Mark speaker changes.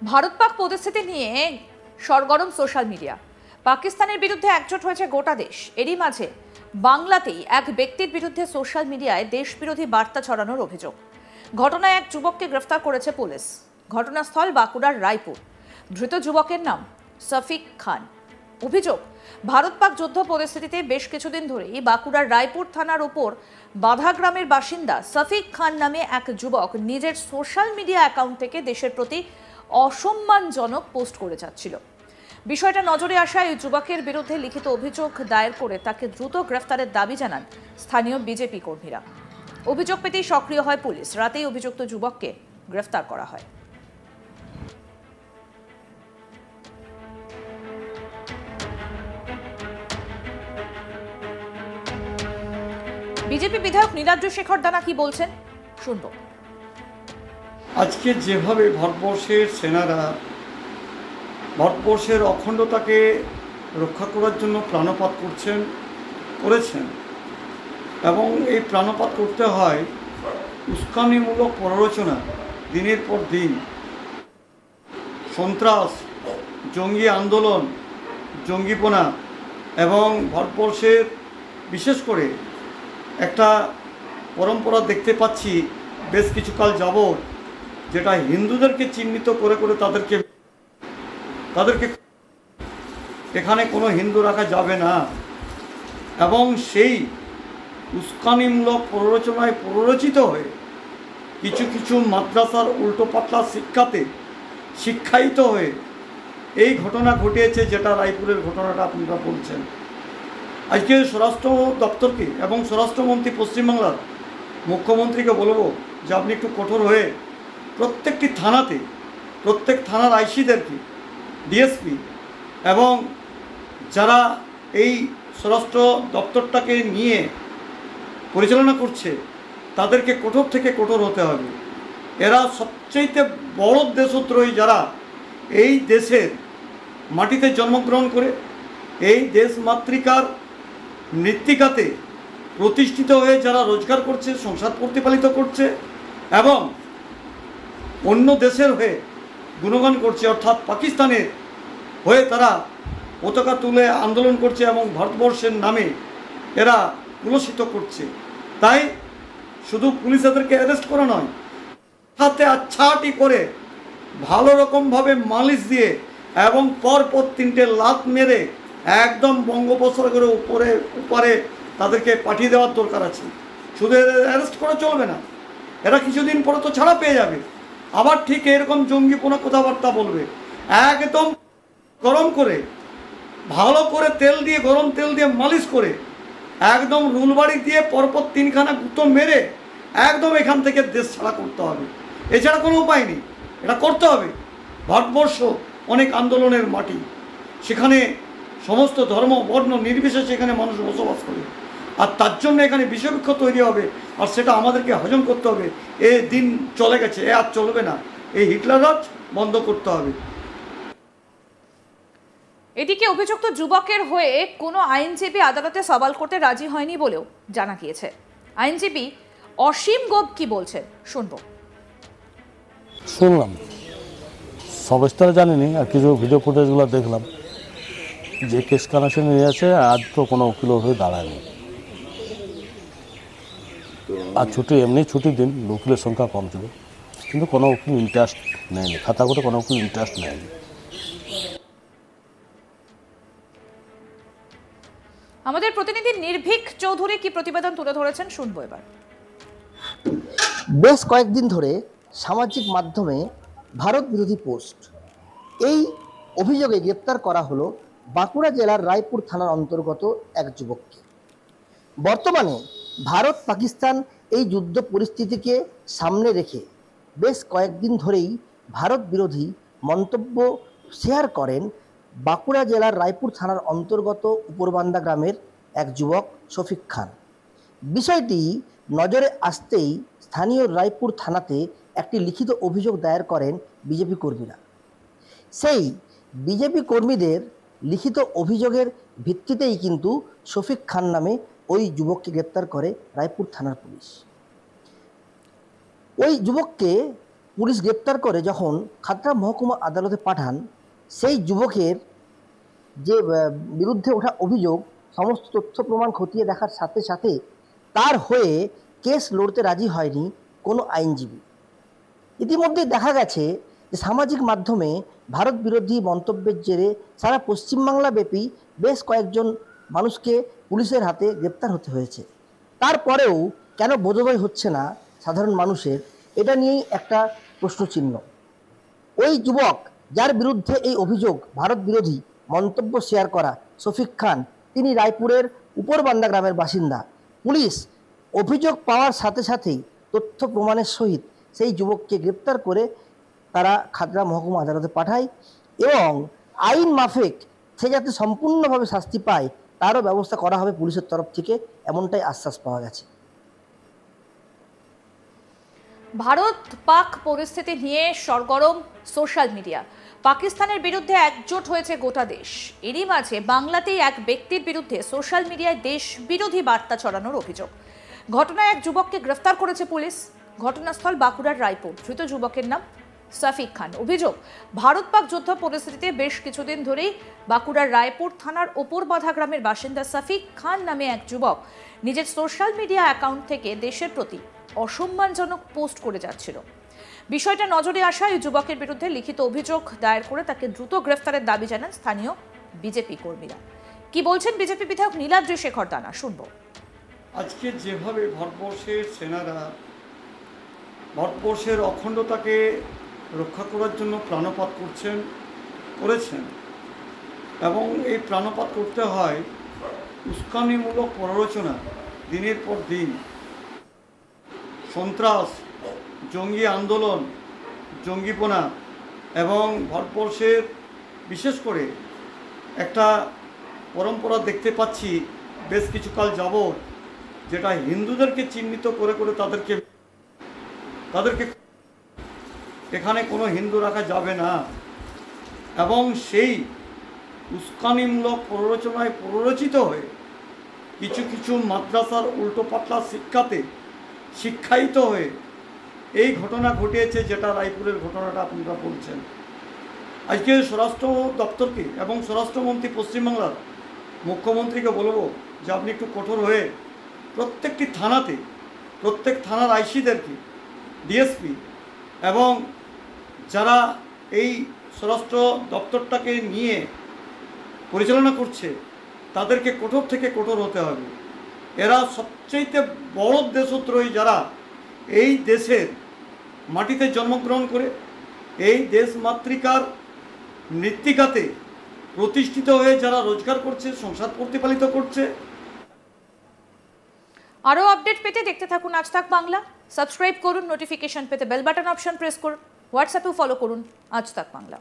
Speaker 1: ভারত পাক পরিস্থিতি নিয়ে সরগরম social media. পাকিস্তানের বিরুদ্ধে একজোট হয়েছে গোটা দেশ। এরই মাঝে বাংলাতেই এক ব্যক্তির বিরুদ্ধে সোশ্যাল মিডিয়ায় দেশবিরোধী বার্তা ছড়ানোর অভিযোগ। ঘটনায় এক যুবককে গ্রেফতার করেছে পুলিশ। ঘটনাস্থল বাঁকুড়ার রায়পুর। ধৃত যুবকের নাম শফিক খান। অভিযোগ, ভারত পাক যুদ্ধ পরিস্থিতিতে বেশ কিছুদিন ধরেই বাঁকুড়ার রায়পুর থানার উপর বাধা গ্রামের বাসিন্দা শফিক খান নামে এক যুবক নিজের সোশ্যাল মিডিয়া অ্যাকাউন্ট থেকে দেশের প্রতি অসম্মানজনক পোস্ট করে যাচ্ছিল। বিষয়টা নজরে আসায় ওই যুবকের বিরুদ্ধে লিখিত অভিযোগ দায়ের করে তাকে দ্রুত গ্রেফতারের দাবি জানান স্থানীয় বিজেপি কর্মীরা। অভিযোগ পেতেই সক্রিয় হয় পুলিশ। রাতেই অভিযুক্ত যুবককে গ্রেফতার করা হয়। বিজেপি বিধায়ক নীলাদ্রি শেখর দানা কি বলছেন শুনব।
Speaker 2: আজকে যেভাবে ভারতবর্ষের সেনারা ভারতবর্ষের অখণ্ডতাকে রক্ষা করার জন্য প্রাণপাত করেছেন এবং এই প্রাণপাত করতে হয় উস্কানিমূলক প্ররোচনা, দিনের পর দিন সন্ত্রাস, জঙ্গি আন্দোলন, জঙ্গিপনা এবং ভারতবর্ষের বিশেষ করে একটা পরম্পরা দেখতে পাচ্ছি বেশ কিছুকাল যাবৎ, যেটা হিন্দুদেরকে চিহ্নিত করে করে তাদেরকে এখানে কোনো হিন্দু রাখা যাবে না এবং সেই উস্কানিমূলক প্ররোচনায় প্ররোচিত হয়ে কিছু কিছু মাদ্রাসার উল্টোপাল্টা শিক্ষায়িত হয়ে এই ঘটনা ঘটিয়েছে, যেটা রায়পুরের ঘটনাটা আপনারা বলছেন। আজকে স্বরাষ্ট্র দপ্তরকে এবং স্বরাষ্ট্রমন্ত্রী পশ্চিমবাংলার মুখ্যমন্ত্রীকে বলবো যে আপনি একটু কঠোর হয়ে প্রত্যেক থানার আইসিদেরকে, ডিএসপি এবং যারা এই স্বরাষ্ট্র দপ্তরটাকে নিয়ে পরিচালনা করছে তাদেরকে কঠোর থেকে কঠোর হতে হবে। এরা সবচেয়ে বড় দেশদ্রোহী, যারা এই দেশের মাটিতে জন্মগ্রহণ করে এই দেশ মাতৃকার মৃত্তিকাতে প্রতিষ্ঠিত হয়ে যারা রোজগার করছে, সংসার প্রতিপালিত করছে এবং অন্য দেশের হয়ে গুণগান করছে, অর্থাৎ পাকিস্তানের হয়ে তারা পতাকা তুলে আন্দোলন করছে এবং ভারতবর্ষের নামে এরা কুলসিত করছে। তাই শুধু পুলিশ এদেরকে অ্যারেস্ট করা নয়, হাতে আচ্ছাটি করে ভালো রকমভাবে মালিশ দিয়ে এবং পরপর 3টে লাত মেরে একদম বঙ্গোপসাগরের উপরে তাদেরকে পাঠিয়ে দেওয়ার দরকার আছে। শুধু অ্যারেস্ট করা চলবে না, এরা কিছুদিন পরে তো ছাড়া পেয়ে যাবে, আবার ঠিক এরকম জঙ্গিপনা কথাবার্তা বলবে। একদম গরম করে, ভালো করে গরম তেল দিয়ে মালিশ করে একদম রুলবাড়ি দিয়ে পরপর 3খানা গুঁতো মেরে একদম এখান থেকে দেশ ছাড়া করতে হবে। এছাড়া কোনো উপায় নেই, এটা করতে হবে। ভারতবর্ষ অনেক আন্দোলনের মাটি, সেখানে সমস্ত ধর্ম বর্ণ নির্বিশেষে এখানে মানুষ বসবাস করে, আর তার জন্য এখানে বিষবৃক্ষ তৈরি হবে, আর সেটা আমাদেরকে হজম করতে হবে। এ দিন চলে গেছে, আর চলবে না। এই হিটলার রাজ বন্ধ করতে হবে।
Speaker 1: এদিকে অভিযুক্ত যুবকের হয়ে কোনো আইনজীবী আদালতে সওয়াল করতে রাজি হয়নি বলেও জানা গিয়েছে। আইনজীবী অসীম গোপ কি বলছেন
Speaker 3: শুনলাম, সবিস্তারে জানিনি, আর কিছু ভিডিও ফুটেজগুলো দেখলাম। যে কেস কানেকশন নিয়ে আছে আজ তো কোনো উকিল হয়ে দাঁড়ায়নি, আর এমনি ছুটির দিন, উকিলের সংখ্যা কম ছিল, কিন্তু কোনো উকিল ইন্টারেস্ট নেয়নি, খাতা করে কোনো উকিল ইন্টারেস্ট নেয়নি।
Speaker 1: আমাদের প্রতিনিধি নির্ভীক চৌধুরী কি প্রতিবেদন তুলে ধরেছেন শুনবো এবার।
Speaker 4: বেশ কয়েকদিন ধরে সামাজিক মাধ্যমে ভারত বিরোধী পোস্ট, এই অভিযোগে গ্রেপ্তার করা হলো বাঁকুড়া জেলার রায়পুর থানার অন্তর্গত এক যুবককে। বর্তমানে ভারত পাকিস্তান এই যুদ্ধ পরিস্থিতিকে সামনে রেখে বেশ কয়েকদিন ধরেই ভারত বিরোধী মন্তব্য শেয়ার করেন বাঁকুড়া জেলার রায়পুর থানার অন্তর্গত উপরবান্দা গ্রামের এক যুবক শফিক খান। বিষয়টি নজরে আসতেই স্থানীয় রায়পুর থানাতে একটি লিখিত অভিযোগ দায়ের করেন বিজেপি কর্মীরা। সেই বিজেপি কর্মীদের লিখিত অভিযোগের ভিত্তিতেই কিন্তু শফিক খান নামে ওই যুবককে গ্রেপ্তার করে রায়পুর থানার পুলিশ। ওই যুবককে পুলিশ গ্রেপ্তার করে যখন খাতড়া মহকুমা আদালতে পাঠান, সেই যুবকের যে বিরুদ্ধে ওঠা অভিযোগ সমস্ত তথ্য প্রমাণ খতিয়ে দেখার সাথে সাথে তার হয়ে কেস লড়তে রাজি হয়নি কোনো আইনজীবী। ইতিমধ্যে দেখা গেছে যে সামাজিক মাধ্যমে ভারত বিরোধী মন্তব্যের জেরে সারা পশ্চিমবাংলা ব্যাপী বেশ কয়েকজন মানুষকে পুলিশের হাতে গ্রেপ্তার হতে হয়েছে। তারপরেও কেন বোধোদয় হচ্ছে না সাধারণ মানুষের, এটা নিয়েই একটা প্রশ্নচিহ্ন। ওই যুবক যার বিরুদ্ধে এই অভিযোগ ভারত বিরোধী মন্তব্য শেয়ার করা, শফিক খান, তিনি রায়পুরের উপরবান্দা গ্রামের বাসিন্দা। পুলিশ অভিযোগ পাওয়ার সাথে সাথেই তথ্য প্রমাণের সহিত সেই যুবককে গ্রেপ্তার করে তারা খাতড়া মহকুমা আদালতে পাঠায় এবং আইন মাফিক সে যাতে সম্পূর্ণভাবে শাস্তি পায় তারও ব্যবস্থা করা হবে পুলিশের তরফ থেকে, এমনটাই আশ্বাস পাওয়া গেছে।
Speaker 1: ভারত পাক পরিস্থিতি নিয়ে সরগরম সোশ্যাল মিডিয়া। পাকিস্তানের বিরুদ্ধে একজোট হয়েছে গোটা দেশ। এরই মাঝে বাংলাতেই এক ব্যক্তির বিরুদ্ধে সোশ্যাল মিডিয়ায় দেশ বিরোধী বার্তা ছড়ানোর অভিযোগ। ঘটনায় এক যুবককে গ্রেফতার করেছে পুলিশ। ঘটনাস্থল বাঁকুড়ার রায়পুর। ধৃত যুবকের নাম শফিক খান। অভিযোগ, ভারত পাক যুদ্ধ পরিস্থিতিতে বেশ কিছুদিন ধরেই বাঁকুড়ার রায়পুর থানার ওপরবাধা গ্রামের বাসিন্দা শফিক খান নামে এক যুবক নিজের সোশ্যাল মিডিয়া অ্যাকাউন্ট থেকে দেশের প্রতি অসম্মানজনক পোস্ট করে যাচ্ছিল। বিষয়টা নজরে আসায় ওই যুবকের বিরুদ্ধে লিখিত অভিযোগ দায়ের করে তাকে দ্রুত গ্রেফতারের দাবি জানান স্থানীয় বিজেপি কর্মীরা। কি বলছেন বিজেপি বিধায়ক নীলাদ্রি শেখর দানা, শুনবো।
Speaker 2: আজকে যেভাবে ভারতবর্ষের সেনারা ভারতবর্ষের অখণ্ডতাকে রক্ষা করার জন্য প্রাণপাত করেছেন এবং এই প্রাণপাত করতে হয় উস্কানিমূলক প্ররোচনা, দিনের পর দিন সন্ত্রাস, জঙ্গি আন্দোলন, জঙ্গিপনা এবং ভারতবর্ষের বিশেষ করে একটা পরম্পরা দেখতে পাচ্ছি বেশ কিছুকাল যাবৎ, যেটা হিন্দুদেরকে চিহ্নিত করে করে তাদেরকে এখানে কোনো হিন্দু রাখা যাবে না এবং সেই উস্কানিমূলক প্ররোচনায় প্ররোচিত হয়ে কিছু কিছু মাদ্রাসার উল্টোপাল্টা শিক্ষায়িত হয়ে এই ঘটনা ঘটিয়েছে, যেটা রায়পুরের ঘটনাটা আপনারা বলছেন। আজকে স্বরাষ্ট্র দপ্তরকে এবং স্বরাষ্ট্রমন্ত্রী পশ্চিমবাংলার মুখ্যমন্ত্রীকে বলবো যে আপনি একটু কঠোর হয়ে প্রত্যেক থানার আইসিদেরকে, ডিএসপি এবং যারা এই স্বরাষ্ট্র দপ্তরটাকে নিয়ে পরিচালনা করছে তাদেরকে কঠোর থেকে কঠোর হতে হবে। এরা সবচেয়ে বড় দেশদ্রোহী, যারা এই দেশের মাটিতে জন্মগ্রহণ করে এই দেশ মাতৃকার মৃত্তিকাতে প্রতিষ্ঠিত হয়ে যারা রোজগার করছে, সংসার প্রতিপালিত করছে।
Speaker 1: আরও আপডেট পেতে দেখতে থাকুন আজ তাক বাংলা। সাবস্ক্রাইব করুন, নোটিফিকেশন পেতে বেল বাটন অপশন প্রেস করুন, হোয়াটসঅ্যাপেও ফলো করুন আজ তাক বাংলা।